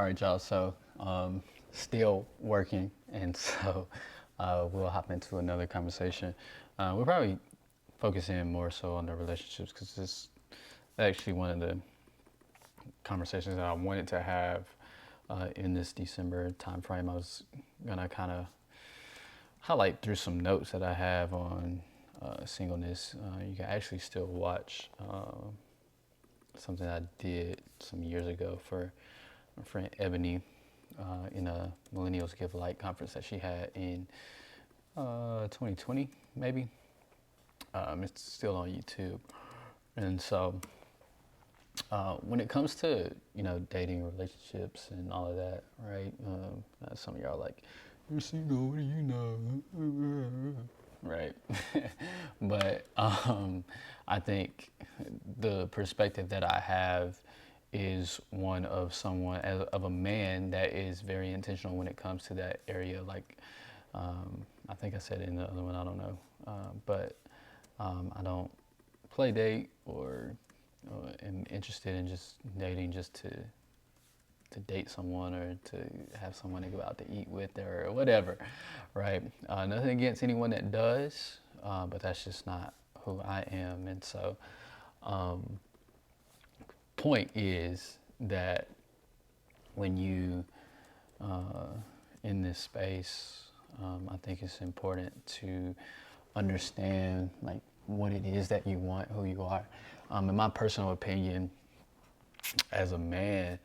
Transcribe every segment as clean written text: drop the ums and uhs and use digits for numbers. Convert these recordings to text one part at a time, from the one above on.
All right, y'all. So, still working, and so we'll hop into another conversation. We'll probably focus in more so on the relationships because this is actually one of the conversations that I wanted to have in this December timeframe. I was gonna kind of highlight through some notes that I have on singleness. You can actually still watch something I did some years ago for my friend Ebony in a Millennials Give Light conference that she had in 2020, maybe. It's still on YouTube. And so when it comes to, dating relationships and all of that, right? Some of y'all are like, you're single, what do you know? Right. But I think the perspective that I have is one of someone, of a man that is very intentional when it comes to that area. Like, I think I said it in the other one, I don't know. But I don't play date or am interested in just dating just to date someone or to have someone to go out to eat with or whatever, right? Nothing against anyone that does, but that's just not who I am. And so, point is that when you in this space, I think it's important to understand like what it is that you want, who you are. In my personal opinion, as a man,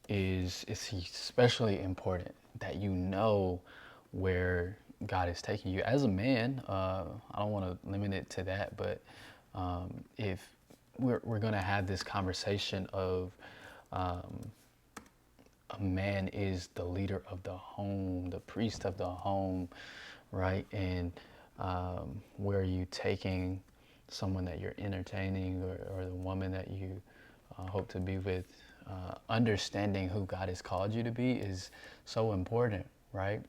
is it's especially important that you know where God is taking you. As a man, I don't want to limit it to that, but if we're going to have this conversation of a man is the leader of the home, the priest of the home, right? And where are you taking someone that you're entertaining or the woman that you hope to be with? Understanding who God has called you to be is so important, right?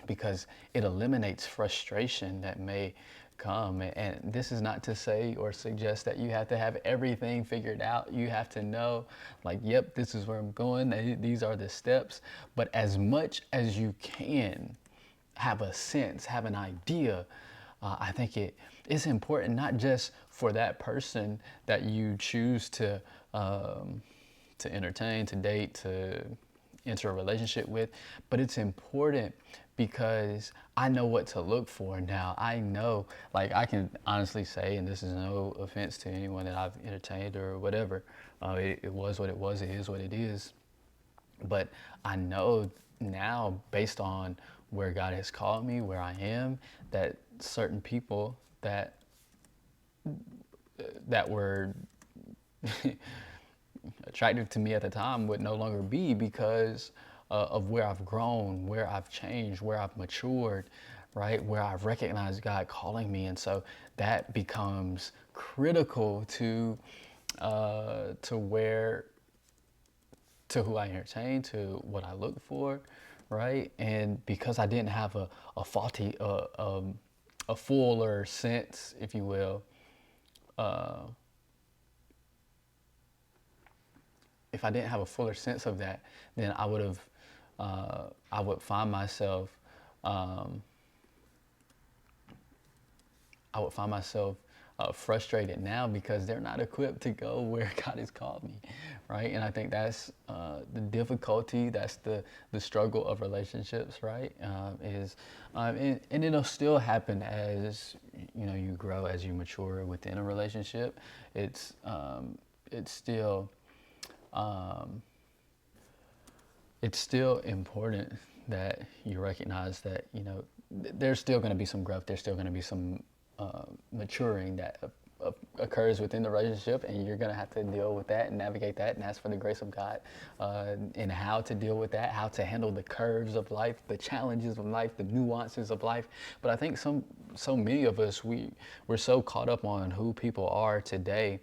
Because it eliminates frustration that may come. And this is not to say or suggest that you have to have everything figured out. You have to know, like, yep, this is where I'm going. These are the steps. But as much as you can have a sense, have an idea, I think it's important not just for that person that you choose to entertain, to date, to enter a relationship with, but it's important because I know what to look for now. I know, like I can honestly say, and this is no offense to anyone that I've entertained or whatever, it was what it was, it is what it is. But I know now, based on where God has called me, where I am, that certain people that were attractive to me at the time would no longer be because of where I've grown, where I've changed, where I've matured, right? Where I've recognized God calling me. And so that becomes critical to where, to who I entertain, to what I look for, right? And because I didn't have a faulty, a fuller sense, if you will, if I didn't have a fuller sense of that, then I would find myself, um, frustrated now because they're not equipped to go where God has called me, right? And I think that's the difficulty, that's the struggle of relationships, right? And it'll still happen as you grow, as you mature within a relationship. It's still it's still important that you recognize that there's still going to be some growth. There's still going to be some maturing that occurs within the relationship, and you're going to have to deal with that and navigate that and ask for the grace of God and how to deal with that, how to handle the curves of life, the challenges of life, the nuances of life. But I think so many of us we're so caught up on who people are today,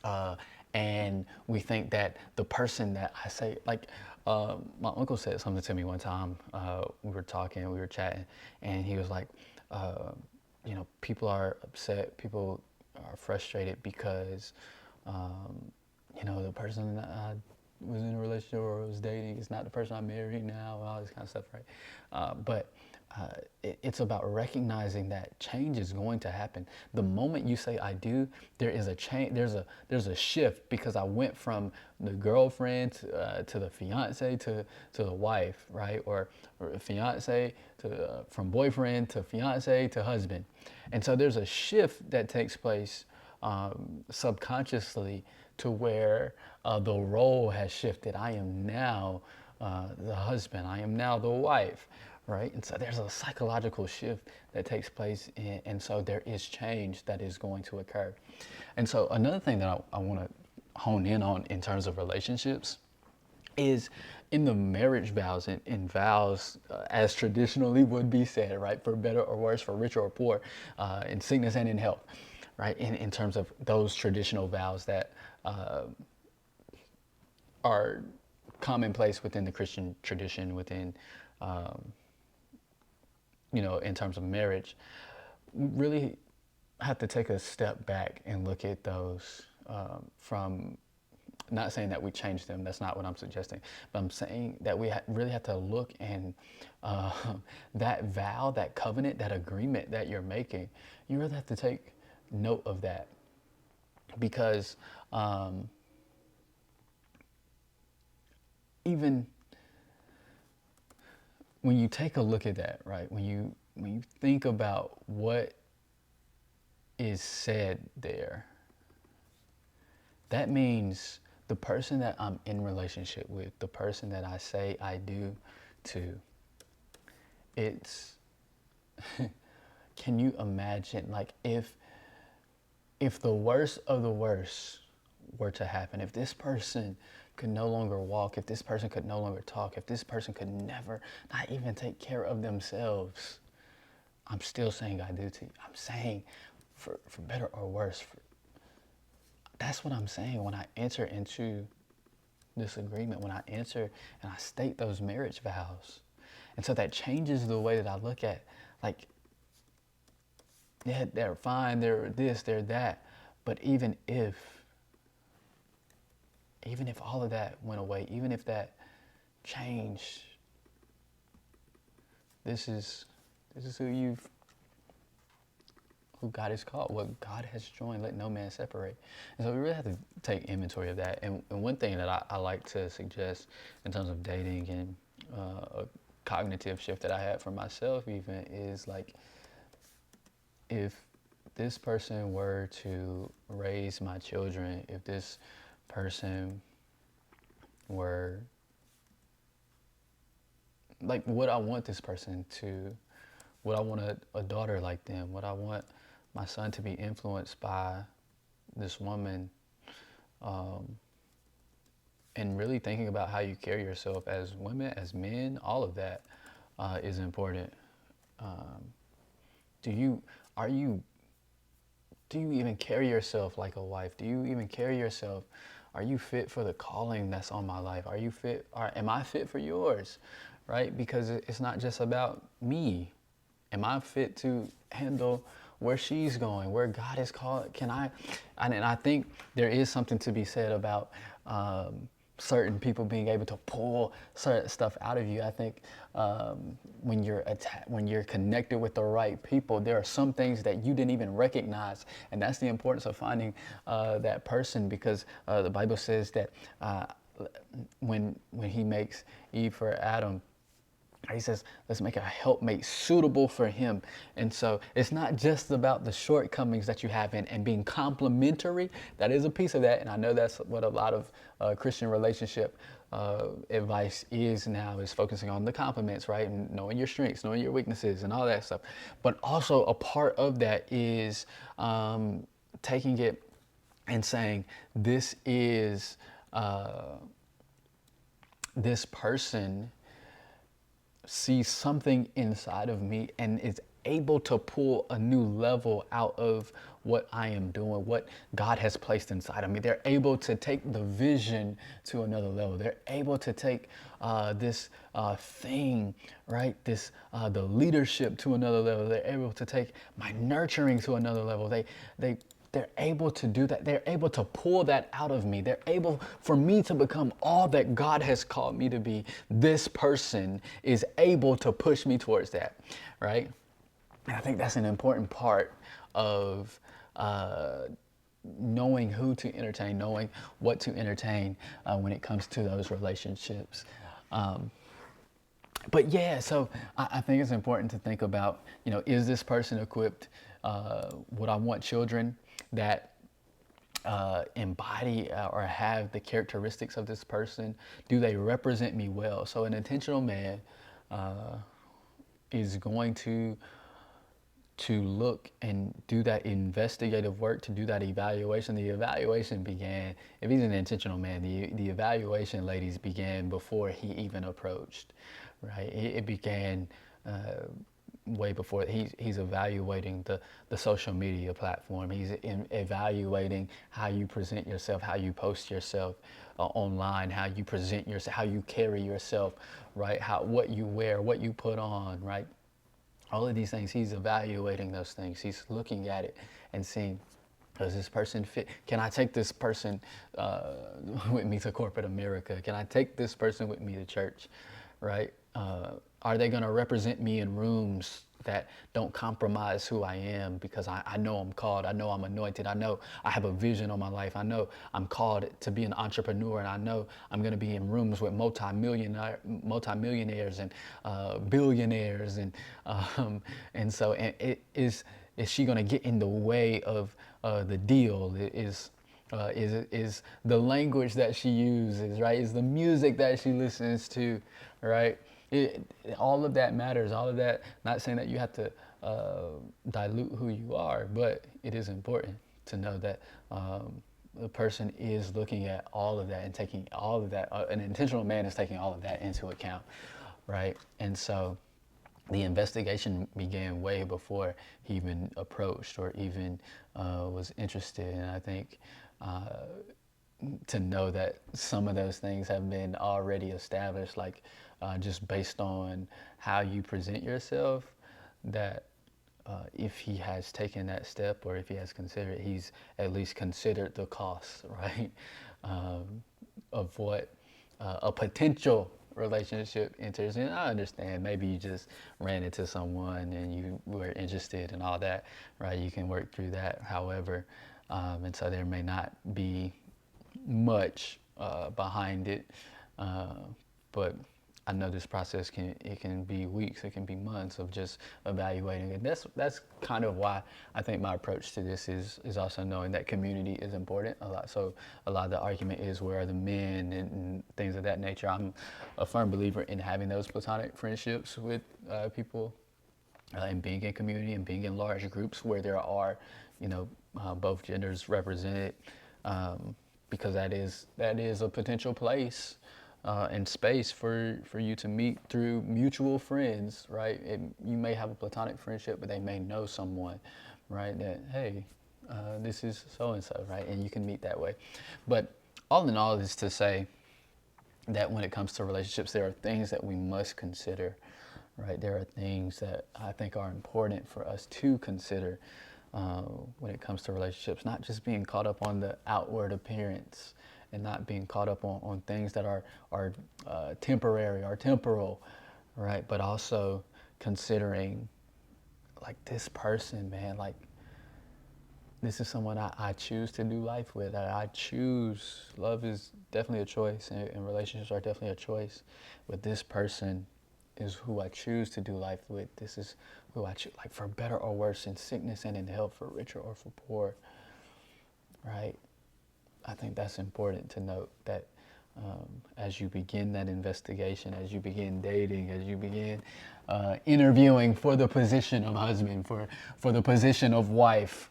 uh, and we think that the person that I say, like, my uncle said something to me one time. We were talking, we were chatting, and he was like, uh, people are upset, people are frustrated because, the person was in a relationship or was dating. It's not the person I'm marrying now, all this kind of stuff, right? But it's about recognizing that change is going to happen. The moment you say I do, there is a change. There's a shift, because I went from the girlfriend to the fiance to the wife, right? Or fiance to from boyfriend to fiance to husband, and so there's a shift that takes place subconsciously, to where the role has shifted. I am now the husband. I am now the wife, right? And so there's a psychological shift that takes place, and so there is change that is going to occur. And so another thing that I want to hone in on in terms of relationships is in the marriage vows, in vows as traditionally would be said, right? For better or worse, for richer or poor, in sickness and in health, right? In terms of those traditional vows that are commonplace within the Christian tradition, within, in terms of marriage, we really have to take a step back and look at those from, not saying that we change them, that's not what I'm suggesting, but I'm saying that we really have to look, and that vow, that covenant, that agreement that you're making, you really have to take note of that, because even when you take a look at that, right, when you think about what is said there, that means the person that I'm in relationship with, the person that I say I do to, it's can you imagine, like, if the worst of the worst were to happen, if this person could no longer walk, if this person could no longer talk, if this person could never, not even take care of themselves, I'm still saying I do to you. I'm saying for better or worse. That's what I'm saying when I enter into this agreement, when I enter and I state those marriage vows. And so that changes the way that I look at, like, yeah, they're fine, they're this, they're that. But even if all of that went away, even if that changed, this is who God has called, what God has joined, let no man separate. And so we really have to take inventory of that. And one thing that I like to suggest in terms of dating, and a cognitive shift that I had for myself even, is like, if this person were to raise my children, if this person were, like, would I want this person to, would I want a daughter like them? Would I want my son to be influenced by this woman? And really thinking about how you carry yourself as women, as men, all of that is important. Do you even carry yourself like a wife? Do you even carry yourself? Are you fit for the calling that's on my life? Are you fit? Am I fit for yours? Right? Because it's not just about me. Am I fit to handle where she's going, where God is called? And I think there is something to be said about certain people being able to pull certain stuff out of you. I think when you're connected with the right people, there are some things that you didn't even recognize, and that's the importance of finding that person, because the Bible says that when He makes Eve for Adam, He says, let's make a helpmate suitable for him. And so it's not just about the shortcomings that you have and being complimentary. That is a piece of that. And I know that's what a lot of Christian relationship advice is now, is focusing on the compliments, right? And knowing your strengths, knowing your weaknesses, and all that stuff. But also a part of that is taking it and saying, this is, this person sees something inside of me and is able to pull a new level out of what I am doing, what God has placed inside of me. They're able to take the vision to another level. They're able to take this thing, right? This the leadership to another level. They're able to take my nurturing to another level. They they're able to do that. They're able to pull that out of me. They're able for me to become all that God has called me to be. This person is able to push me towards that, right? And I think that's an important part of knowing who to entertain, knowing what to entertain when it comes to those relationships. But yeah, so I think it's important to think about, is this person equipped? Would I want children that embody or have the characteristics of this person? Do they represent me well? So an intentional man is going to look and do that investigative work, to do that evaluation. The evaluation began, if he's an intentional man, the evaluation, ladies, began before he even approached, right? It began way before. He's evaluating the social media platform. He's evaluating how you present yourself, how you post yourself online, how you present yourself, how you carry yourself, right? What you wear, what you put on, right? All of these things, he's evaluating those things. He's looking at it and seeing, does this person fit? Can I take this person with me to corporate America? Can I take this person with me to church, right? Are they going to represent me in rooms that don't compromise who I am, because I know I'm called, I know I'm anointed, I know I have a vision on my life, I know I'm called to be an entrepreneur, and I know I'm going to be in rooms with multimillionaires and billionaires, and so is she going to get in the way of the deal? Is the language that she uses, right? Is the music that she listens to, right? All of that matters. All of that, not saying that you have to dilute who you are, but it is important to know that the person is looking at all of that and taking all of that. An intentional man is taking all of that into account, right? And so the investigation began way before he even approached or even was interested. And I think to know that some of those things have been already established, like just based on how you present yourself, that if he has taken that step, or if he has considered, he's at least considered the cost, right, of what a potential relationship enters in. I understand maybe you just ran into someone and you were interested and all that, right? You can work through that. However, and so there may not be much behind it, but I know this process can be weeks, it can be months of just evaluating it. That's kind of why I think my approach to this is also knowing that community is important a lot. So a lot of the argument is, where are the men and things of that nature. I'm a firm believer in having those platonic friendships with people, and being in community and being in large groups where there are, both genders represented, because that is a potential place and space for you to meet through mutual friends, right? You may have a platonic friendship, but they may know someone, right? That, hey, this is so-and-so, right? And you can meet that way. But all in all is to say that when it comes to relationships, there are things that we must consider, right? There are things that I think are important for us to consider when it comes to relationships, not just being caught up on the outward appearance, and not being caught up on things that are temporary or temporal, right? But also considering, like, this person, man, like, this is someone I choose to do life with. I choose. Love is definitely a choice, and relationships are definitely a choice. But this person is who I choose to do life with. This is who I choose, like, for better or worse, in sickness and in health, for richer or for poor, right? I think that's important to note, that as you begin that investigation, as you begin dating, as you begin interviewing for the position of husband, for the position of wife,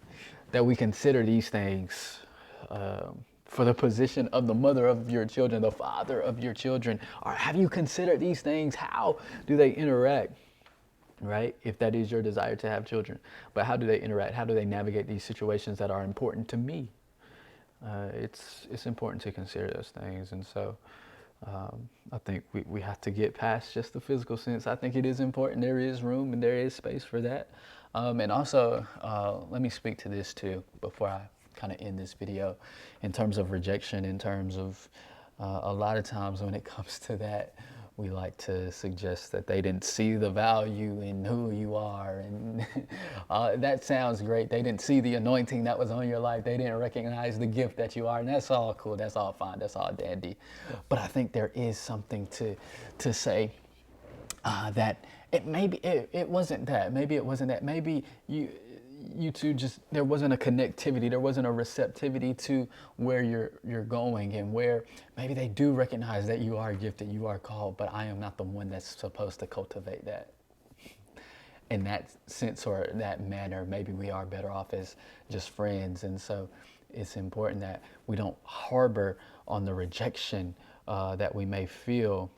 that we consider these things. For the position of the mother of your children, the father of your children, or have you considered these things? How do they interact? Right? If that is your desire to have children, but how do they interact? How do they navigate these situations that are important to me? It's important to consider those things. And so I think we have to get past just the physical sense. I think it is important. There is room and there is space for that. And also, let me speak to this too before I kind of end this video. In terms of rejection, in terms of a lot of times when it comes to that, we like to suggest that they didn't see the value in who you are. And that sounds great. They didn't see the anointing that was on your life. They didn't recognize the gift that you are. And that's all cool. That's all fine. That's all dandy. But I think there is something to say that it wasn't that. Maybe it wasn't that. Maybe you two just, there wasn't a connectivity, there wasn't a receptivity to where you're going, and where maybe they do recognize that you are gifted, you are called, but I am not the one that's supposed to cultivate that. In that sense or that manner, maybe we are better off as just friends. And so it's important that we don't harbor on the rejection that we may feel.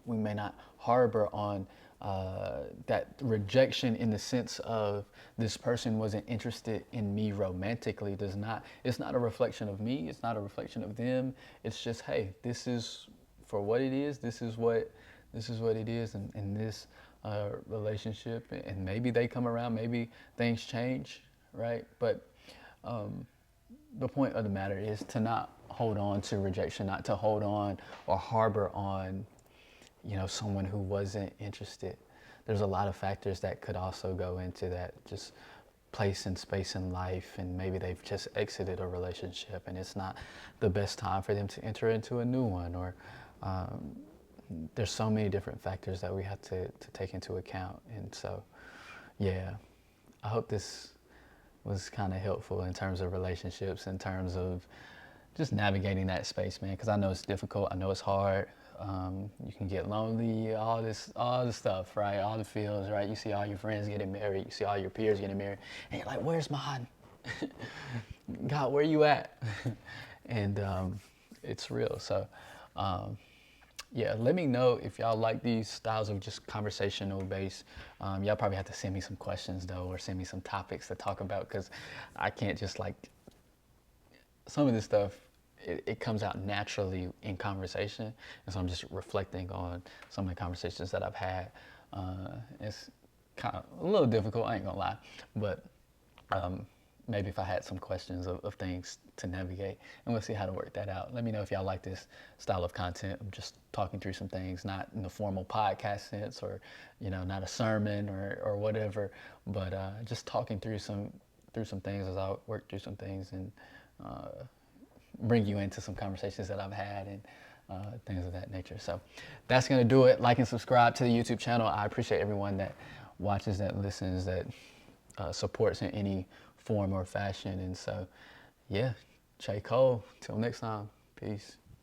We may not harbor on that rejection in the sense of this person wasn't interested in me romantically. It's not a reflection of me. It's not a reflection of them. It's just, hey, this is for what it is. This is what it is in this relationship. And maybe they come around, maybe things change, right? But the point of the matter is to not hold on to rejection, not to hold on or harbor on someone who wasn't interested. There's a lot of factors that could also go into that, just place and space in life, and maybe they've just exited a relationship and it's not the best time for them to enter into a new one, or there's so many different factors that we have to take into account. And so, yeah, I hope this was kind of helpful in terms of relationships, in terms of just navigating that space, man, because I know it's difficult. I know it's hard. You can get lonely, all the stuff, right? All the feels, right? You see all your friends getting married, you see all your peers getting married, and you're like, where's mine? God, where you at? And it's real. So, yeah, let me know if y'all like these styles of just conversational based. Y'all probably have to send me some questions though, or send me some topics to talk about, because I can't just some of this stuff, it comes out naturally in conversation. And so I'm just reflecting on some of the conversations that I've had. It's kind of a little difficult, I ain't gonna lie, but maybe if I had some questions of things to navigate, and we'll see how to work that out. Let me know if y'all like this style of content. I'm just talking through some things, not in the formal podcast sense, or not a sermon or whatever, but just talking through some things as I work through some things, and bring you into some conversations that I've had, and things of that nature. So that's going to do it. Like and subscribe to the YouTube channel. I appreciate everyone that watches, that listens, that supports in any form or fashion. And so, yeah, J. Cole, till next time, peace.